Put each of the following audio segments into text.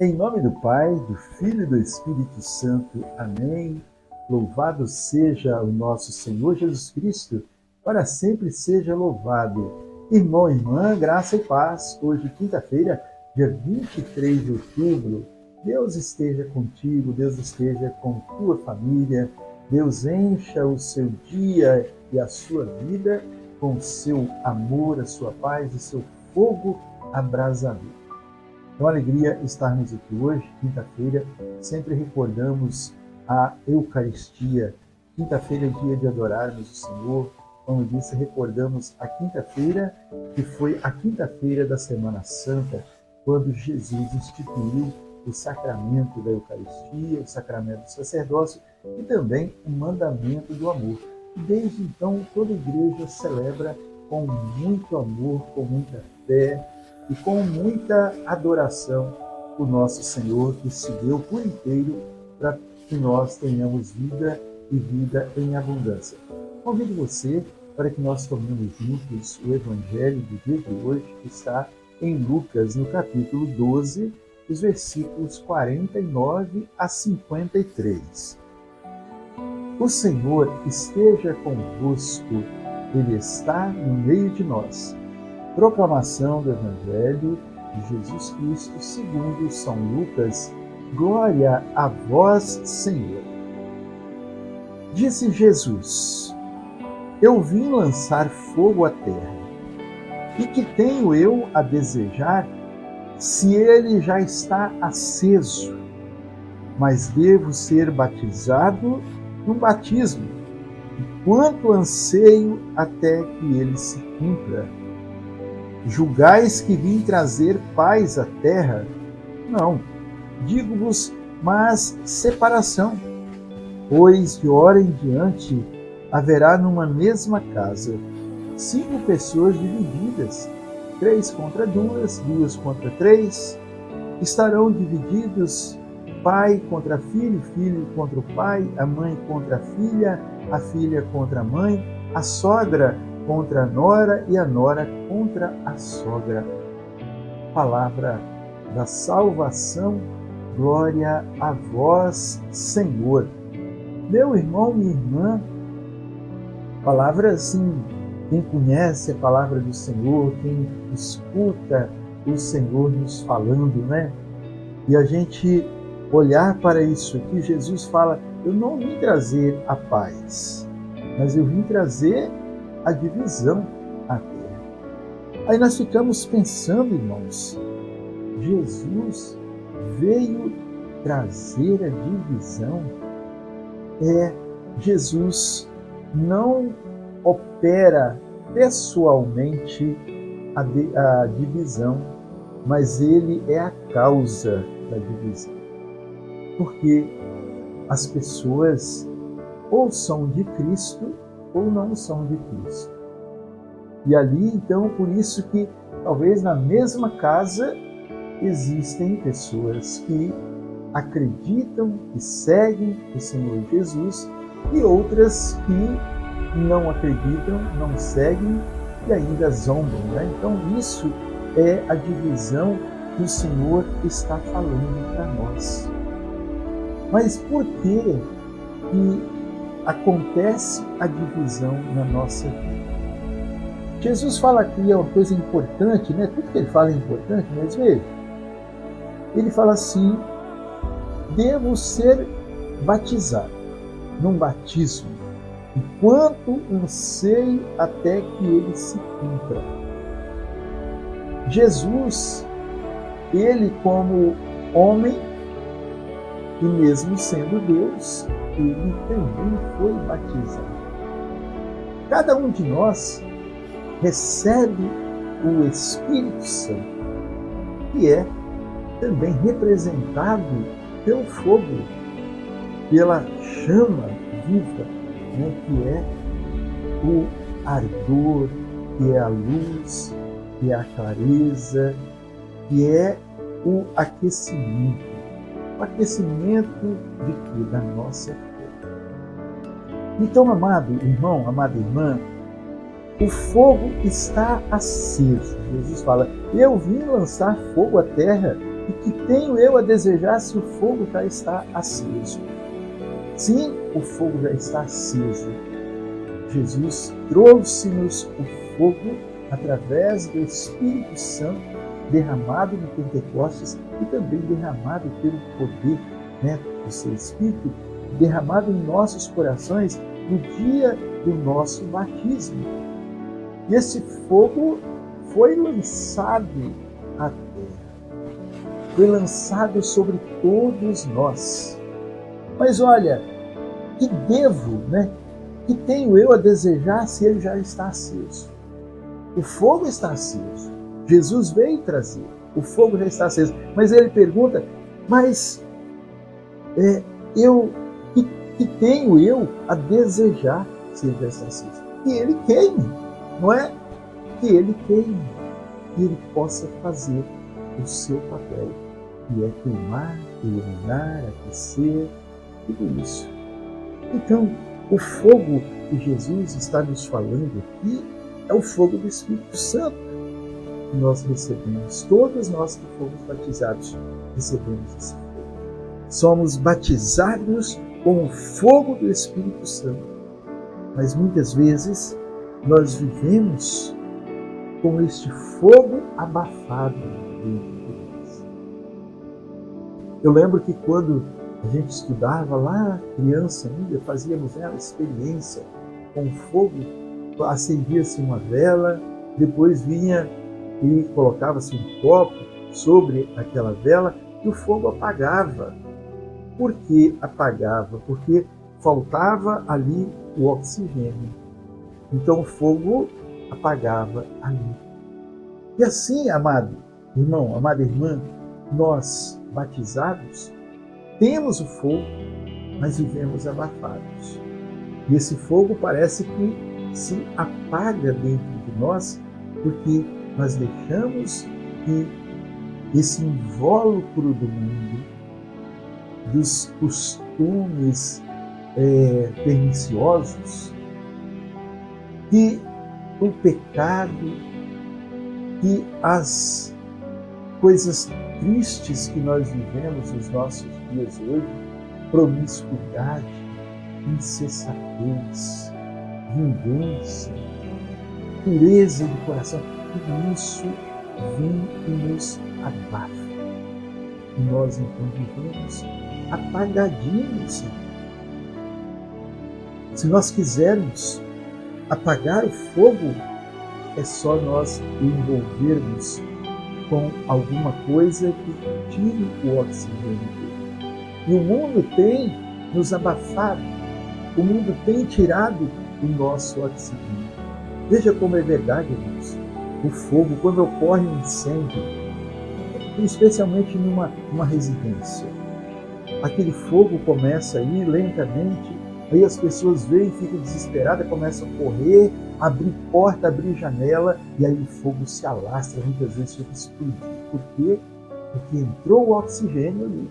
Em nome do Pai, do Filho e do Espírito Santo. Amém. Louvado seja o nosso Senhor Jesus Cristo, para sempre seja louvado. Irmão e irmã, graça e paz. Hoje, quinta-feira, dia 23 de outubro. Deus esteja contigo, Deus esteja com tua família. Deus encha o seu dia e a sua vida com o seu amor, a sua paz e seu fogo abrasador. É uma alegria estarmos aqui hoje, quinta-feira. Sempre recordamos a Eucaristia. Quinta-feira é dia de adorarmos o Senhor. Como disse, recordamos a quinta-feira, que foi a quinta-feira da Semana Santa, quando Jesus instituiu o sacramento da Eucaristia, o sacramento do sacerdócio e também o mandamento do amor. E desde então, toda a igreja celebra com muito amor, com muita fé, e com muita adoração o nosso Senhor, que se deu por inteiro para que nós tenhamos vida e vida em abundância. Convido você para que nós tomemos juntos o Evangelho do dia de hoje, que está em Lucas, no capítulo 12, os versículos 49 a 53. O Senhor esteja convosco, Ele está no meio de nós. Proclamação do Evangelho de Jesus Cristo segundo São Lucas. Glória a vós, Senhor. Disse Jesus: Eu vim lançar fogo à terra. E que tenho eu a desejar, se ele já está aceso? Mas devo ser batizado num batismo, e quanto anseio até que ele se cumpra. Julgais que vim trazer paz à terra? Não, digo-vos, mas separação. Pois de hora em diante haverá numa mesma casa 5 pessoas divididas, 3 contra 2, 2 contra 3. Estarão divididos pai contra filho, filho contra o pai, a mãe contra a filha contra a mãe, a sogra contra a nora e a nora contra a sogra. Palavra da salvação, glória a vós, Senhor. Meu irmão, minha irmã, palavra assim, quem conhece a palavra do Senhor, quem escuta o Senhor nos falando, né? E a gente olhar para isso aqui, Jesus fala: eu não vim trazer a paz, mas eu vim trazer a divisão à terra. Aí nós ficamos pensando, irmãos, Jesus veio trazer a divisão? Jesus não opera pessoalmente a divisão, mas ele é a causa da divisão. Porque as pessoas ou são de Cristo ou não são de Cristo. E ali, então, por isso que talvez na mesma casa existem pessoas que acreditam e seguem o Senhor Jesus e outras que não acreditam, não seguem e ainda zombam, né? Então isso é a divisão que o Senhor está falando para nós. Mas por que acontece a divisão na nossa vida? Jesus fala aqui, é uma coisa importante, né? Tudo que ele fala é importante, mas veja, ele fala assim: devo ser batizado num batismo, enquanto anseio até que ele se cumpra. Jesus, ele como homem, e mesmo sendo Deus, ele também foi batizado. Cada um de nós recebe o Espírito Santo, que é também representado pelo fogo, pela chama viva, né, que é o ardor, que é a luz, que é a clareza, que é o aquecimento de que? Da nossa fé. Então, amado irmão, amada irmã, o fogo está aceso. Jesus fala: eu vim lançar fogo à terra E que tenho eu a desejar se o fogo já está aceso? Sim, o fogo já está aceso. Jesus trouxe-nos o fogo através do Espírito Santo derramado no Pentecostes e também derramado pelo poder, do seu Espírito, derramado em nossos corações no dia do nosso batismo. E esse fogo foi lançado à terra, foi lançado sobre todos nós. Mas olha, que devo, que tenho eu a desejar se ele já está aceso? O fogo está aceso. Jesus veio trazer. O fogo já está aceso. Mas ele pergunta, mas que tenho eu a desejar se ele já está aceso? Que ele queime, não é? Que ele queime. Que ele possa fazer o seu papel, que é queimar, iluminar, aquecer, tudo isso. Então, o fogo que Jesus está nos falando aqui é o fogo do Espírito Santo que nós recebemos. Todos nós que fomos batizados recebemos esse fogo. Somos batizados com o fogo do Espírito Santo. Mas muitas vezes nós vivemos com este fogo abafado dentro de nós. Eu lembro que quando a gente estudava lá, criança ainda, fazíamos a experiência com fogo, acendia-se uma vela, depois vinha e colocava-se um copo sobre aquela vela e o fogo apagava. Por que apagava? Porque faltava ali o oxigênio. Então o fogo apagava ali. E assim, amado irmão, amada irmã, nós batizados temos o fogo, mas vivemos abafados. E esse fogo parece que se apaga dentro de nós, porque nós deixamos que esse invólucro do mundo, dos costumes perniciosos, que o pecado, que as coisas tristes que nós vivemos nos nossos dias hoje, promiscuidade, insensatez, vingança, pureza de coração, tudo isso vem e nos abafa. E nós então vivemos apagadinhos. Se nós quisermos apagar o fogo, é só nós envolvermos com alguma coisa que tire o oxigênio dele. E o mundo tem nos abafado, o mundo tem tirado o nosso oxigênio. Veja como é verdade, irmãos. O fogo, quando ocorre um incêndio, especialmente numa residência, aquele fogo começa a ir lentamente, aí as pessoas veem, ficam desesperadas, começam a correr, abrir porta, abrir janela, e aí o fogo se alastra, muitas vezes fica explodindo. Por quê? Porque entrou o oxigênio ali.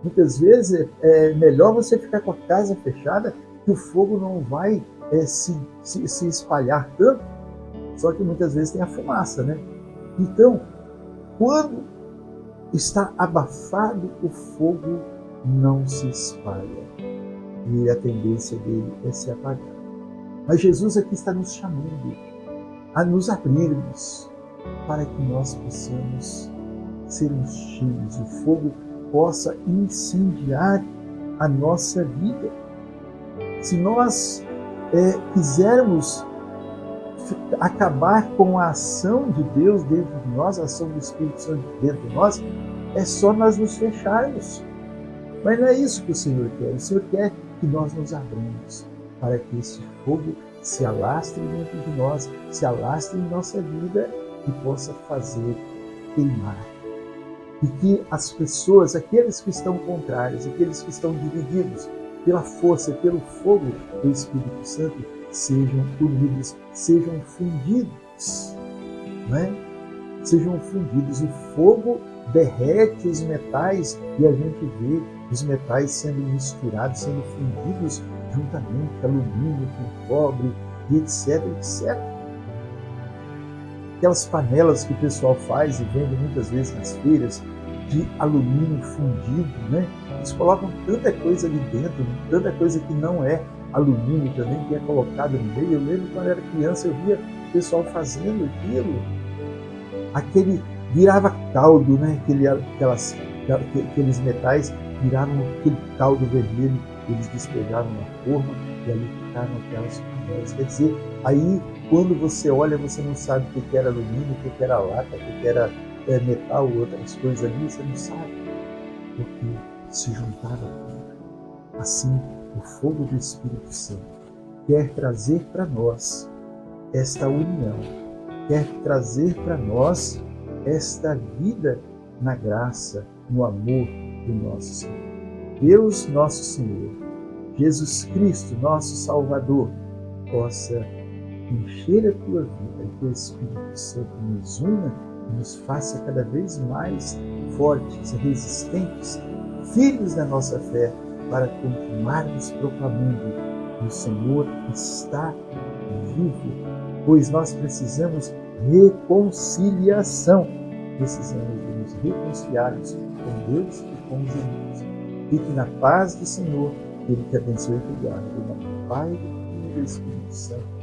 Muitas vezes é melhor você ficar com a casa fechada, que o fogo não vai se espalhar tanto, só que muitas vezes tem a fumaça, né? Então, quando está abafado, o fogo não se espalha. E a tendência dele é se apagar. Mas Jesus aqui está nos chamando a nos abrirmos para que nós possamos sermos cheios, o fogo possa incendiar a nossa vida. Se nós quisermos acabar com a ação de Deus dentro de nós, a ação do Espírito Santo dentro de nós, é só nós nos fecharmos. Mas não é isso que o Senhor quer. O Senhor quer que nós nos abramos para que esse fogo se alastre dentro de nós, se alastre em nossa vida e possa fazer queimar. E que as pessoas, aqueles que estão contrários, aqueles que estão divididos pela força, pelo fogo do Espírito Santo, sejam unidos, sejam fundidos, Sejam fundidos. O fogo derrete os metais e a gente vê os metais sendo misturados, sendo fundidos juntamente, alumínio com cobre, e etc, etc. Aquelas panelas que o pessoal faz e vende muitas vezes nas feiras, de alumínio fundido, né? Eles colocam tanta coisa ali dentro, tanta coisa que não é alumínio também, que é colocado no meio. Eu lembro quando eu era criança, eu via o pessoal fazendo aquele virava caldo, né? Aqueles metais viravam aquele caldo vermelho, eles despejavam na forma e ali ficaram aquelas panelas. Quer dizer, aí quando você olha, você não sabe o que era alumínio, o que era lata, o que era metal, outras coisas ali, você não sabe, porque se juntava tudo. Assim, o fogo do Espírito Santo quer trazer para nós esta união, quer trazer para nós esta vida na graça, no amor do nosso Senhor. Deus, nosso Senhor, Jesus Cristo, nosso Salvador, possa encher a tua vida e que o Espírito Santo nos una e nos faça cada vez mais fortes, resistentes, firmes na nossa fé, para continuarmos proclamando que o Senhor está vivo, pois nós precisamos reconciliação. Precisamos de nos reconciliarmos com Deus e com os irmãos. Fique na paz do Senhor, que Ele te abençoe e te guarde. Em nome do Pai, do Filho e do Espírito Santo.